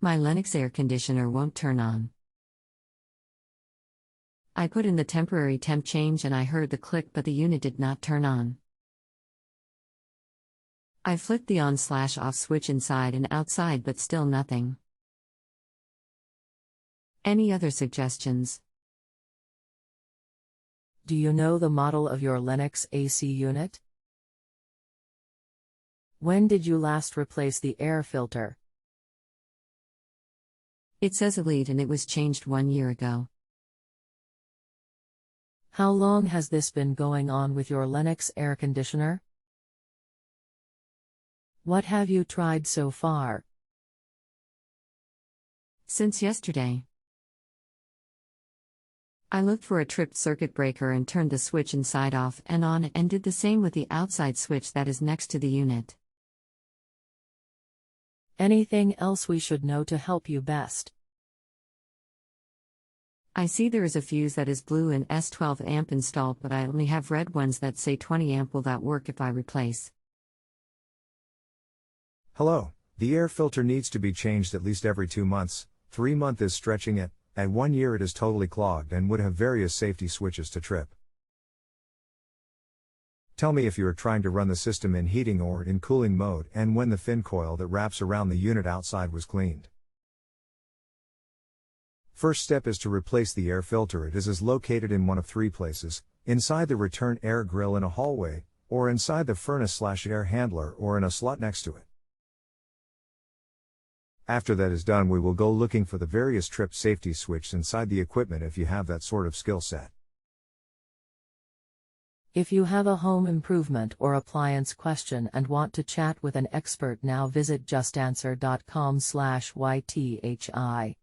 My Lennox air conditioner won't turn on. I put in the temporary temp change and I heard the click, but the unit did not turn on. I flipped the on/off switch inside and outside, but still nothing. Any other suggestions? Do you know the model of your Lennox AC unit? When did you last replace the air filter? It says Elite and it was changed 1 year ago. How long has this been going on with your Lennox air conditioner? What have you tried so far? Since yesterday. I looked for a tripped circuit breaker and turned the switch inside off and on, and did the same with the outside switch that is next to the unit. Anything else we should know to help you best? I see there is a fuse that is blue and S12 amp installed, but I only have red ones that say 20 amp. Will that work if I replace? Hello, the air filter needs to be changed at least every 2 months. 3 months is stretching it. At 1 year it is totally clogged and would have various safety switches to trip. Tell me if you are trying to run the system in heating or in cooling mode and when the fin coil that wraps around the unit outside was cleaned. First step is to replace the air filter. It is located in one of 3 places: inside the return air grill in a hallway, or inside the furnace/air handler, or in a slot next to it. After that is done, we will go looking for the various tripped safety switches inside the equipment if you have that sort of skill set. If you have a home improvement or appliance question and want to chat with an expert now, visit justanswer.com/ythi.